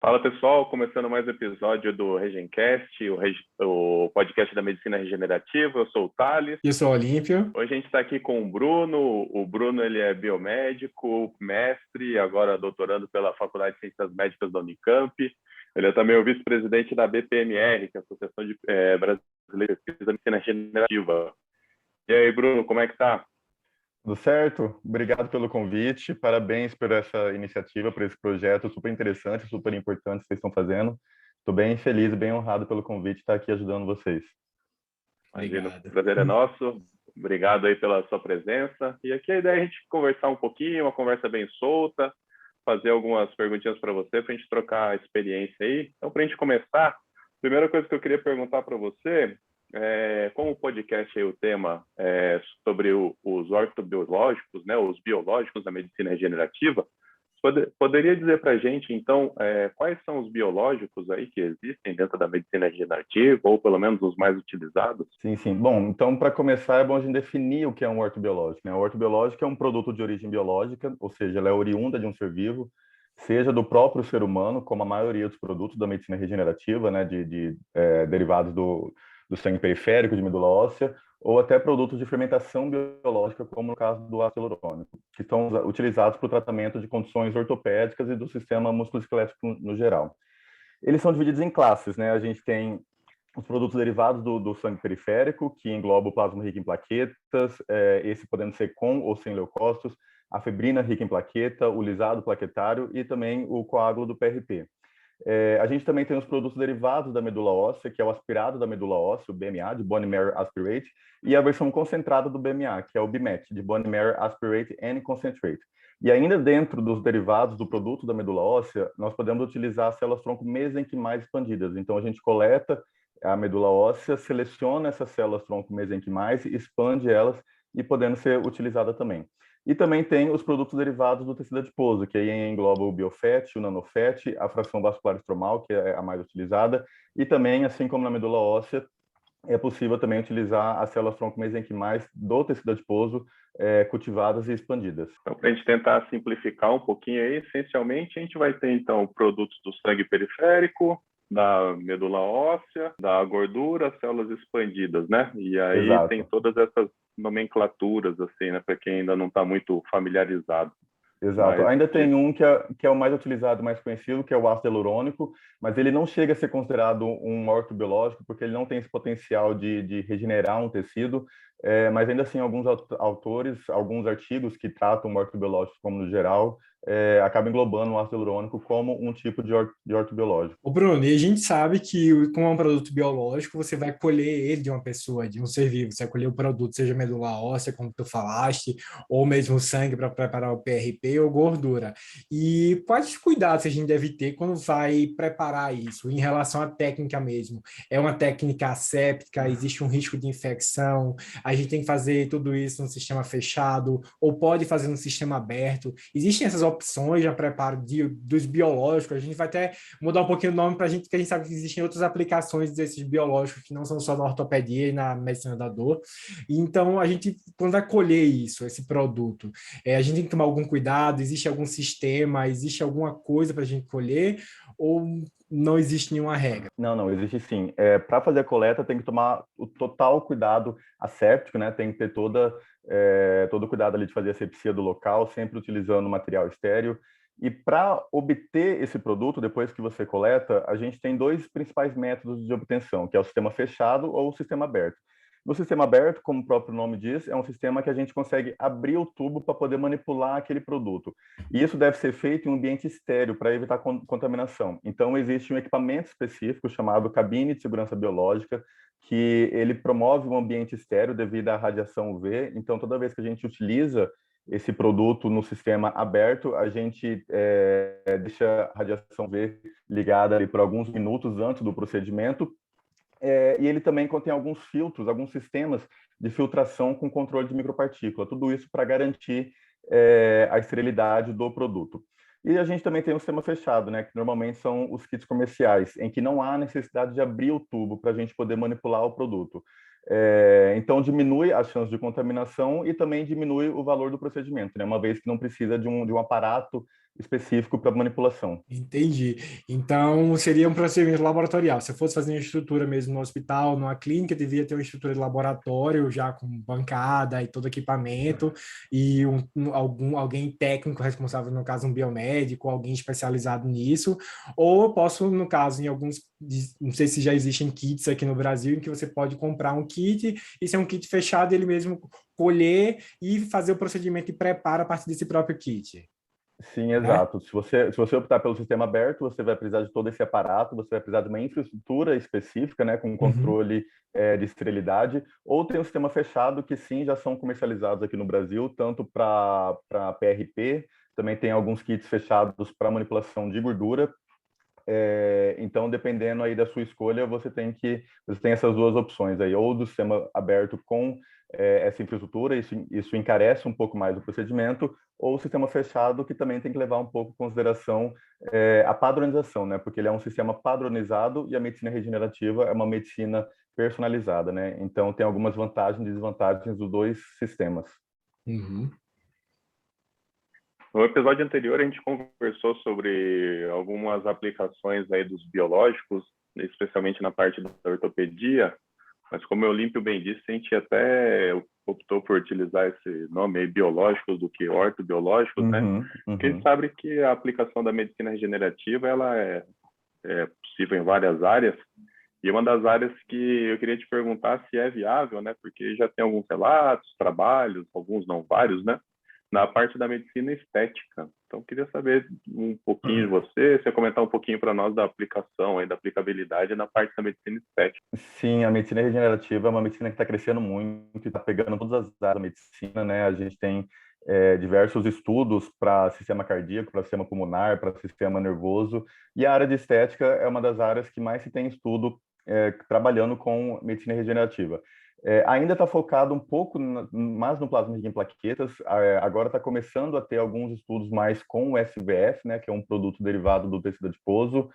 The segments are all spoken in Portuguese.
Fala pessoal, começando mais um episódio do Regencast, o podcast da medicina regenerativa. Eu sou o Thales. Eu sou o Olímpio. Hoje a gente está aqui com o Bruno. O Bruno ele é biomédico, mestre, agora doutorando pela Faculdade de Ciências Médicas da Unicamp. Ele é também o vice-presidente da BPMR, que é a Associação Brasileira de Pesquisa da Medicina Regenerativa. E aí, Bruno, como é que tá? Tudo certo? Obrigado pelo convite, parabéns por essa iniciativa, por esse projeto super interessante, super importante que vocês estão fazendo. Estou bem feliz e bem honrado pelo convite de estar aqui ajudando vocês. Imagino, o prazer é nosso. Obrigado aí pela sua presença. E aqui a ideia é a gente conversar um pouquinho, uma conversa bem solta, fazer algumas perguntinhas para você, para a gente trocar a experiência aí. Então, para a gente começar, a primeira coisa que eu queria perguntar para você como o podcast aí, o tema é sobre os ortobiológicos, né, os biológicos da medicina regenerativa, poderia dizer para a gente, então, quais são os biológicos aí que existem dentro da medicina regenerativa, ou pelo menos os mais utilizados? Sim. Bom, então, para começar, é bom a gente definir o que é um ortobiológico, né? O ortobiológico é um produto de origem biológica, ou seja, ela é oriunda de um ser vivo, seja do próprio ser humano, como a maioria dos produtos da medicina regenerativa, né, derivados do sangue periférico, de medula óssea, ou até produtos de fermentação biológica, como no caso do ácido hialurônico, que são utilizados para o tratamento de condições ortopédicas e do sistema musculoesquelético no geral. Eles são divididos em classes, né? A gente tem os produtos derivados do sangue periférico, que engloba o plasma rico em plaquetas, esse podendo ser com ou sem leucócitos, a fibrina rica em plaqueta, o lisado plaquetário e também o coágulo do PRP. A gente também tem os produtos derivados da medula óssea, que é o aspirado da medula óssea, o BMA, de Bone Marrow Aspirate, e a versão concentrada do BMA, que é o BMAT, de Bone Marrow Aspirate and Concentrate. E ainda dentro dos derivados do produto da medula óssea, nós podemos utilizar células-tronco mesenquimais expandidas. Então, a gente coleta a medula óssea, seleciona essas células-tronco mesenquimais, expande elas e podendo ser utilizada também. E também tem os produtos derivados do tecido adiposo, que aí engloba o biofat, o nanofat, a fração vascular estromal, que é a mais utilizada, e também, assim como na medula óssea, é possível também utilizar as células-tronco mesenquimais do tecido adiposo cultivadas e expandidas. Então, para a gente tentar simplificar um pouquinho aí, essencialmente, a gente vai ter, então, produtos do sangue periférico, da medula óssea, da gordura, células expandidas, né? E aí Exato. Tem todas essas nomenclaturas, assim, né? Para quem ainda não está muito familiarizado. Exato. Ainda tem um que é o mais utilizado, mais conhecido, que é o ácido hialurônico, mas ele não chega a ser considerado um ortobiológico, porque ele não tem esse potencial de regenerar um tecido, mas ainda assim, alguns autores, alguns artigos que tratam o ortobiológico como no geral, acabam englobando o ácido hialurônico como um tipo de ortobiológico. Ô Bruno, e a gente sabe que, como é um produto biológico, você vai colher ele de uma pessoa, de um ser vivo. Você vai colher o produto, seja medula óssea, como tu falaste, ou mesmo sangue para preparar o PRP ou gordura. E quais os cuidados que a gente deve ter quando vai preparar isso, em relação à técnica mesmo? É uma técnica asséptica? Existe um risco de infecção? A gente tem que fazer tudo isso no sistema fechado? Ou pode fazer no sistema aberto? Existem essas opções de preparo dos biológicos? A gente vai até mudar um pouquinho o nome para a gente, porque a gente sabe que existem outras aplicações desses biológicos que não são só na ortopedia e na medicina da dor. Então, a gente, quando vai colher isso, esse produto, a gente tem que tomar algum cuidado? Existe algum sistema? Existe alguma coisa para a gente colher? Ou não existe nenhuma regra? Não, existe sim. Para fazer a coleta, tem que tomar o total cuidado asséptico, né? Tem que ter todo o cuidado ali de fazer a asepsia do local, sempre utilizando material estéril. E para obter esse produto, depois que você coleta, a gente tem dois principais métodos de obtenção, que é o sistema fechado ou o sistema aberto. No sistema aberto, como o próprio nome diz, é um sistema que a gente consegue abrir o tubo para poder manipular aquele produto. E isso deve ser feito em um ambiente estéril para evitar contaminação. Então, existe um equipamento específico chamado cabine de segurança biológica, que ele promove um ambiente estéril devido à radiação UV. Então, toda vez que a gente utiliza esse produto no sistema aberto, a gente deixa a radiação UV ligada ali por alguns minutos antes do procedimento, e ele também contém alguns filtros, alguns sistemas de filtração com controle de micropartícula, tudo isso para garantir a esterilidade do produto. E a gente também tem um sistema fechado, né, que normalmente são os kits comerciais, em que não há necessidade de abrir o tubo para a gente poder manipular o produto. Então, diminui as chances de contaminação e também diminui o valor do procedimento, né? Uma vez que não precisa de um aparato específico para manipulação. Entendi. Então, seria um procedimento laboratorial. Se eu fosse fazer uma estrutura mesmo no hospital, numa clínica, devia ter uma estrutura de laboratório, já com bancada e todo equipamento, e alguém técnico responsável, no caso, um biomédico, alguém especializado nisso. Ou eu posso, no caso, em alguns, não sei se já existem kits aqui no Brasil, em que você pode comprar um kit, e se é um kit fechado, ele mesmo colher e fazer o procedimento de preparo a partir desse próprio kit. Sim, Né? exato. Se você optar pelo sistema aberto, você vai precisar de todo esse aparato, você vai precisar de uma infraestrutura específica, né, com Uhum. controle de esterilidade, ou tem um sistema fechado que sim, já são comercializados aqui no Brasil, tanto para PRP, também tem alguns kits fechados para manipulação de gordura. Então, dependendo aí da sua escolha, você tem essas duas opções aí, ou do sistema aberto com essa infraestrutura, isso encarece um pouco mais o procedimento, ou o sistema fechado, que também tem que levar um pouco em consideração a padronização, né? Porque ele é um sistema padronizado e a medicina regenerativa é uma medicina personalizada, né? Então, tem algumas vantagens e desvantagens dos dois sistemas. Uhum. No episódio anterior, a gente conversou sobre algumas aplicações aí dos biológicos, especialmente na parte da ortopedia, mas como o Olímpio bem disse, a gente até optou por utilizar esse nome aí, biológicos, do que ortobiológicos, né? Uhum, Porque a gente uhum. sabe que a aplicação da medicina regenerativa, ela é possível em várias áreas, e uma das áreas que eu queria te perguntar se é viável, né? Porque já tem alguns relatos, trabalhos, alguns não vários, né? Na parte da medicina estética. Então, queria saber um pouquinho de você comentar um pouquinho para nós da aplicação, aí, da aplicabilidade na parte da medicina estética. Sim, a medicina regenerativa é uma medicina que está crescendo muito, está pegando todas as áreas da medicina, né? A gente tem diversos estudos para sistema cardíaco, para sistema pulmonar, para sistema nervoso, e a área de estética é uma das áreas que mais se tem estudo trabalhando com medicina regenerativa. Ainda está focado um pouco mais no plasma rico em plaquetas, agora está começando a ter alguns estudos mais com o SVF, né, que é um produto derivado do tecido adiposo,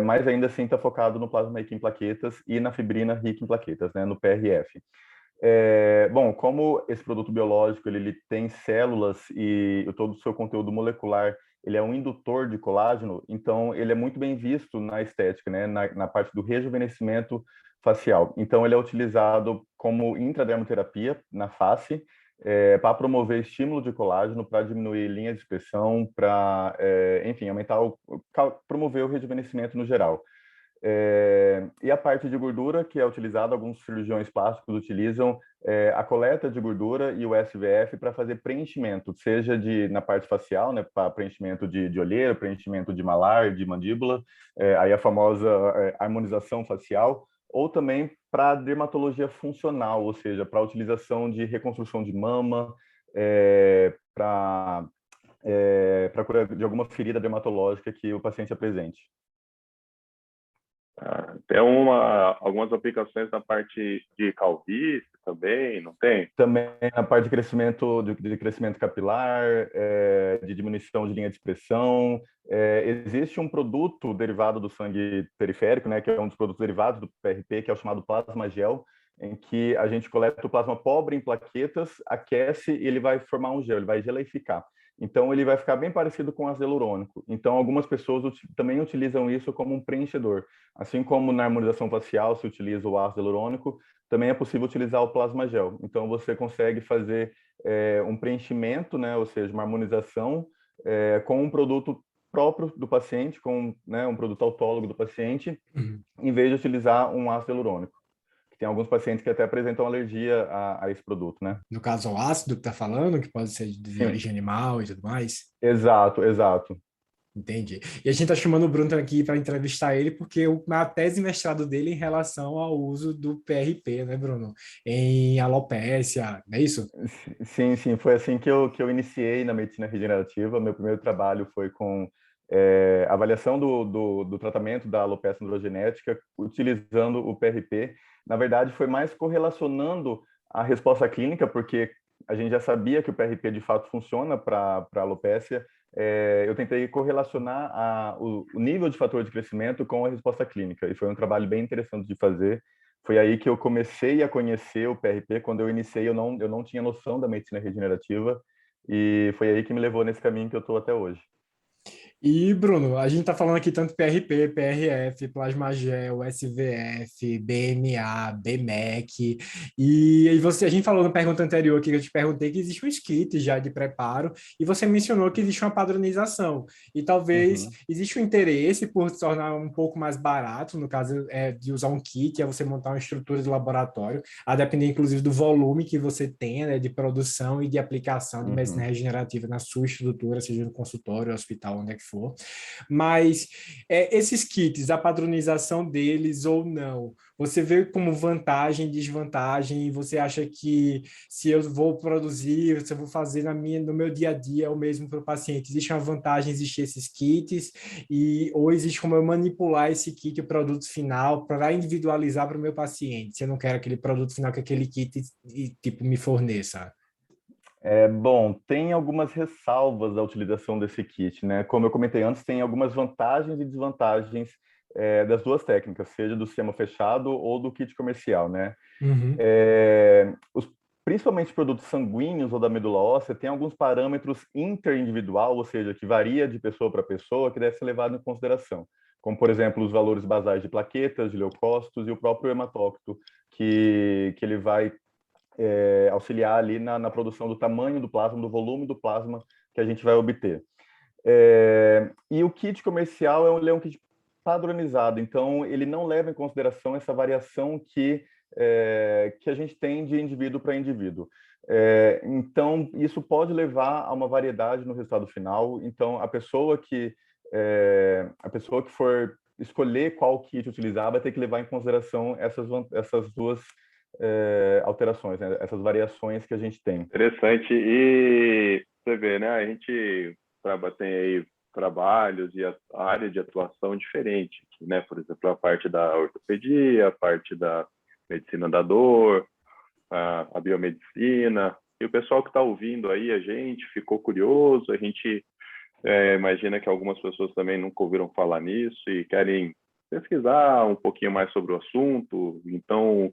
mas ainda assim está focado no plasma rico em plaquetas e na fibrina rica em plaquetas, né, no PRF. Bom, como esse produto biológico ele tem células e todo o seu conteúdo molecular ele é um indutor de colágeno, então ele é muito bem visto na estética, né, na parte do rejuvenescimento facial. Então ele é utilizado como intradermoterapia na face, para promover estímulo de colágeno, para diminuir linha de expressão, para, enfim, promover o rejuvenescimento no geral. E a parte de gordura, que é utilizada, alguns cirurgiões plásticos utilizam a coleta de gordura e o SVF para fazer preenchimento, seja na parte facial, né, para preenchimento de olheira, preenchimento de malar, de mandíbula, aí a famosa harmonização facial, ou também para dermatologia funcional, ou seja, para utilização de reconstrução de mama, para cura de alguma ferida dermatológica que o paciente apresente. Tem algumas aplicações na parte de calvície também, não tem? Também na parte de crescimento capilar, de diminuição de linha de expressão. Existe um produto derivado do sangue periférico, né, que é um dos produtos derivados do PRP, que é o chamado plasma gel, em que a gente coleta o plasma pobre em plaquetas, aquece e ele vai formar um gel, ele vai geleificar. Então, ele vai ficar bem parecido com ácido hialurônico. Então, algumas pessoas também utilizam isso como um preenchedor. Assim como na harmonização facial se utiliza o ácido hialurônico, também é possível utilizar o plasma gel. Então, você consegue fazer um preenchimento, né, ou seja, uma harmonização com um produto próprio do paciente, com, né, um produto autólogo do paciente, Uhum. em vez de utilizar um ácido hialurônico. Tem alguns pacientes que até apresentam alergia a esse produto, né? No caso, o ácido que tá falando, que pode ser de Sim, origem animal e tudo mais. exato, exato. Entendi. E a gente tá chamando o Bruno aqui para entrevistar ele, porque a tese de mestrado dele é em relação ao uso do PRP, né, Bruno? Em alopécia, não é isso? Sim, sim, foi assim que eu iniciei na medicina regenerativa. Meu primeiro trabalho foi com avaliação do tratamento da alopecia androgenética utilizando o PRP. Na verdade, foi mais correlacionando a resposta clínica, porque a gente já sabia que o PRP de fato funciona para alopecia. Eu tentei correlacionar o nível de fator de crescimento com a resposta clínica, e foi um trabalho bem interessante de fazer. Foi aí que eu comecei a conhecer o PRP. Quando eu iniciei, eu não tinha noção da medicina regenerativa, e foi aí que me levou nesse caminho que eu estou até hoje. E, Bruno, a gente está falando aqui tanto PRP, PRF, Plasmagel, SVF, BMA, BMEC, a gente falou na pergunta anterior aqui que eu te perguntei que existe um kit já de preparo, e você mencionou que existe uma padronização, e talvez Uhum, existe um interesse por se tornar um pouco mais barato, no caso de usar um kit, é você montar uma estrutura de laboratório, a depender inclusive do volume que você tenha, né, de produção e de aplicação de medicina uhum. regenerativa na sua estrutura, seja no consultório, hospital, onde é que for. Mas esses kits, a padronização deles ou não, você vê como vantagem e desvantagem, e você acha que se eu vou produzir, se eu vou fazer no meu dia a dia é o mesmo para o paciente, existe uma vantagem existir esses kits, ou existe como eu manipular esse kit, o produto final, para individualizar para o meu paciente, se eu não quero aquele produto final que aquele kit tipo, me forneça? Bom, tem algumas ressalvas da utilização desse kit, né? Como eu comentei antes, tem algumas vantagens e desvantagens das duas técnicas, seja do sistema fechado ou do kit comercial, né? Uhum. Principalmente produtos sanguíneos ou da medula óssea, tem alguns parâmetros interindividual, ou seja, que varia de pessoa para pessoa, que deve ser levado em consideração, como, por exemplo, os valores basais de plaquetas, de leucócitos e o próprio hematócrito, que ele vai auxiliar ali na produção do tamanho do plasma, do volume do plasma que a gente vai obter. E o kit comercial ele é um kit padronizado, então ele não leva em consideração essa variação que a gente tem de indivíduo para indivíduo. Então, isso pode levar a uma variedade no resultado final. Então, a pessoa que for escolher qual kit utilizar vai ter que levar em consideração essas duas alterações, né? Essas variações que a gente tem. Interessante. E você vê, né? A gente tem aí trabalhos e a área de atuação diferente, né? Por exemplo, a parte da ortopedia, a parte da medicina da dor, a biomedicina. E o pessoal que está ouvindo aí, a gente ficou curioso, a gente imagina que algumas pessoas também nunca ouviram falar nisso e querem pesquisar um pouquinho mais sobre o assunto. Então,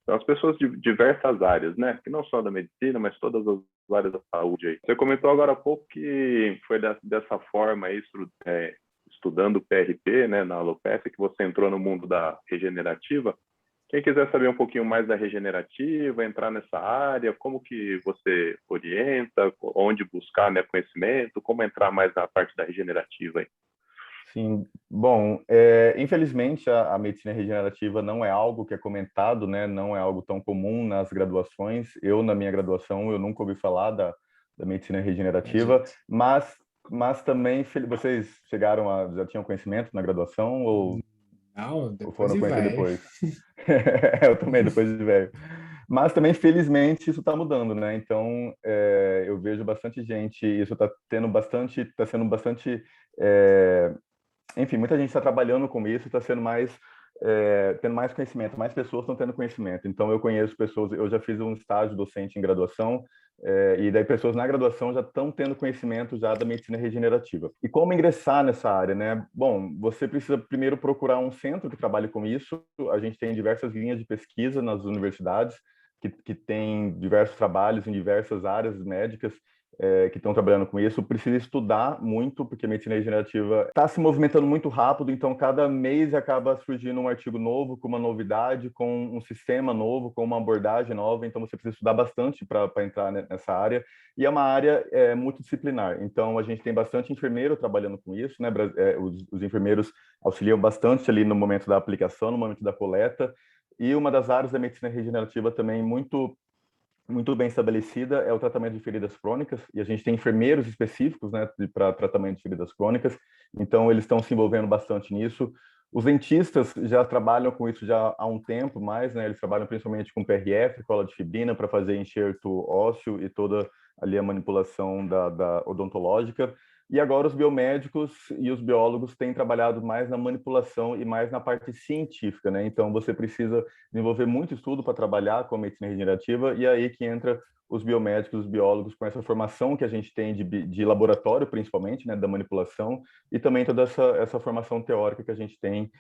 as pessoas de diversas áreas, né? Que não só da medicina, mas todas as áreas da saúde aí. Você comentou agora há pouco que foi dessa forma aí, estudando PRP, né, na alopecia, que você entrou no mundo da regenerativa. Quem quiser saber um pouquinho mais da regenerativa, entrar nessa área, como que você orienta, onde buscar, né, conhecimento, como entrar mais na parte da regenerativa aí? Sim, bom, infelizmente a medicina regenerativa não é algo que é comentado, né? Não é algo tão comum nas graduações. Eu, na minha graduação, eu nunca ouvi falar da medicina regenerativa, Acredito. mas também, vocês já tinham conhecimento na graduação Não, ou depois foram e conhecer vai. depois? Eu também, depois de velho. Mas também, felizmente, isso está mudando, né? Então, eu vejo bastante gente, isso está sendo bastante enfim, muita gente está trabalhando com isso, está sendo tendo mais conhecimento, mais pessoas estão tendo conhecimento. Então, eu conheço pessoas, eu já fiz um estágio docente em graduação, e daí pessoas na graduação já estão tendo conhecimento já da medicina regenerativa. E como ingressar nessa área, né? Bom, você precisa primeiro procurar um centro que trabalhe com isso. A gente tem diversas linhas de pesquisa nas universidades, que tem diversos trabalhos em diversas áreas médicas, que estão trabalhando com isso, precisa estudar muito, porque a medicina regenerativa está se movimentando muito rápido, então cada mês acaba surgindo um artigo novo, com uma novidade, com um sistema novo, com uma abordagem nova, então você precisa estudar bastante para entrar nessa área, e é uma área multidisciplinar, então a gente tem bastante enfermeiro trabalhando com isso, né? Os enfermeiros auxiliam bastante ali no momento da aplicação, no momento da coleta, e uma das áreas da medicina regenerativa também muito bem estabelecida é o tratamento de feridas crônicas, e a gente tem enfermeiros específicos, né, para tratamento de feridas crônicas, então eles estão se envolvendo bastante nisso. Os dentistas já trabalham com isso já há um tempo mais, né, eles trabalham principalmente com PRF, cola de fibrina, para fazer enxerto ósseo e toda ali a manipulação da odontológica. E agora os biomédicos e os biólogos têm trabalhado mais na manipulação e mais na parte científica, né? Então você precisa desenvolver muito estudo para trabalhar com a medicina regenerativa, e aí que entra os biomédicos, os biólogos, com essa formação que a gente tem de laboratório, principalmente, né, da manipulação, e também toda essa formação teórica que a gente tem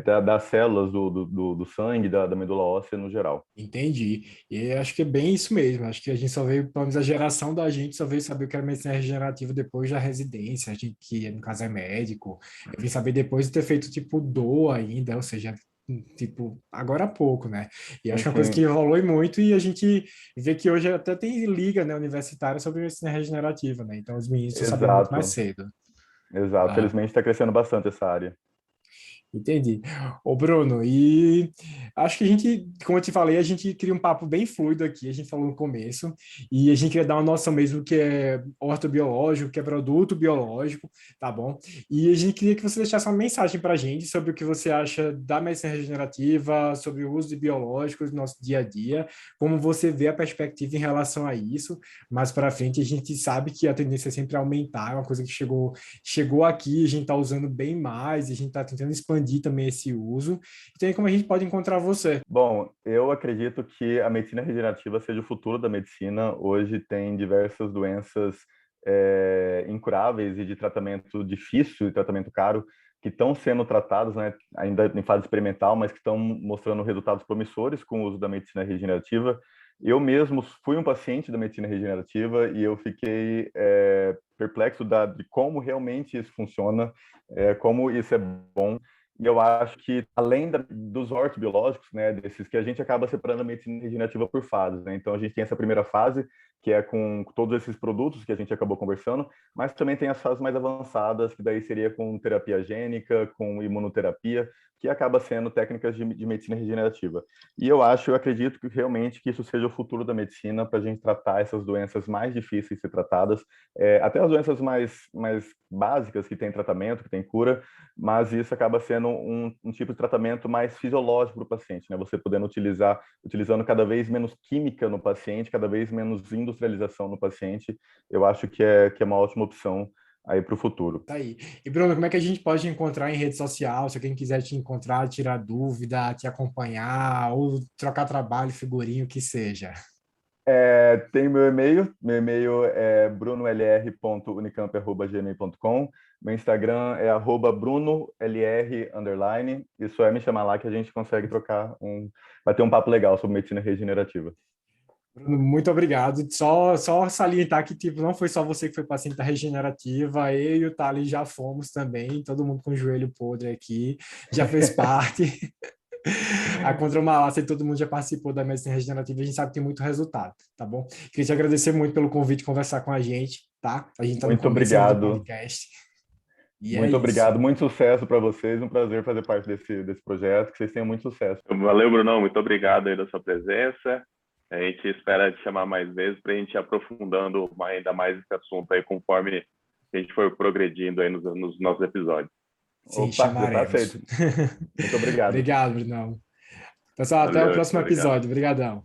das células do sangue, da medula óssea no geral. Entendi. E acho que é bem isso mesmo. Acho que a gente só veio, pelo menos a geração da gente só veio saber o que era medicina regenerativa depois da residência, a gente que no caso é médico. Eu vim saber depois de ter feito tipo DOA ainda, ou seja, tipo, agora há pouco, né? E acho que é uma coisa que evolui muito e a gente vê que hoje até tem liga, né, universitária sobre medicina regenerativa, né? Então os meninos estão sabendo muito mais cedo. Exato. Felizmente está crescendo bastante essa área. Entendi. Ô, Bruno, e acho que a gente, como eu te falei, a gente cria um papo bem fluido aqui, a gente falou no começo, e a gente queria dar uma noção mesmo do que é ortobiológico, que é produto biológico, tá bom? E a gente queria que você deixasse uma mensagem para a gente sobre o que você acha da medicina regenerativa, sobre o uso de biológicos no nosso dia a dia, como você vê a perspectiva em relação a isso. Mais para frente, a gente sabe que a tendência é sempre aumentar, é uma coisa que chegou aqui, a gente está usando bem mais, e a gente está tentando expandir também esse uso. Então, aí como a gente pode encontrar você? Bom, eu acredito que a medicina regenerativa seja o futuro da medicina. Hoje tem diversas doenças incuráveis e de tratamento difícil e tratamento caro que estão sendo tratados, né, ainda em fase experimental, mas que estão mostrando resultados promissores com o uso da medicina regenerativa. Eu mesmo fui um paciente da medicina regenerativa e eu fiquei perplexo de como realmente isso funciona, como isso é bom. E eu acho que, além dos ortobiológicos, né, desses que a gente acaba separando a medicina regenerativa por fases, né? Então, a gente tem essa primeira fase, que é com todos esses produtos que a gente acabou conversando, mas também tem as fases mais avançadas, que daí seria com terapia gênica, com imunoterapia, que acaba sendo técnicas de medicina regenerativa. E eu acredito que realmente que isso seja o futuro da medicina para a gente tratar essas doenças mais difíceis de ser tratadas, até as doenças mais básicas que têm tratamento, que têm cura, mas isso acaba sendo um tipo de tratamento mais fisiológico para o paciente, né? Você podendo utilizando cada vez menos química no paciente, cada vez menos industrialização no paciente, eu acho que é uma ótima opção aí para o futuro. Tá aí. E Bruno, como é que a gente pode encontrar em rede social? Se alguém quiser te encontrar, tirar dúvida, te acompanhar, ou trocar trabalho, figurinho, o que seja. Tem meu e-mail é brunolr.unicamp@gmail.com, meu Instagram é @brunolr_, isso me chamar lá que a gente consegue vai ter um papo legal sobre medicina regenerativa. Bruno, muito obrigado. Só salientar que tipo, não foi só você que foi paciente da regenerativa, eu e o Thales já fomos também, todo mundo com o joelho podre aqui, já fez parte. A Contromalácia, todo mundo já participou da medicina regenerativa, a gente sabe que tem muito resultado, tá bom? Queria te agradecer muito pelo convite, conversar com a gente, tá? A gente tá no começo do podcast. E muito obrigado, muito sucesso para vocês, um prazer fazer parte desse projeto, que vocês tenham muito sucesso. Valeu, Brunão, muito obrigado aí da sua presença. A gente espera te chamar mais vezes para a gente ir aprofundando ainda mais esse assunto aí conforme a gente for progredindo aí nos nossos episódios. Sim, chamaremos. Muito obrigado. Obrigado, Brunão. Pessoal, até o próximo episódio. Obrigadão.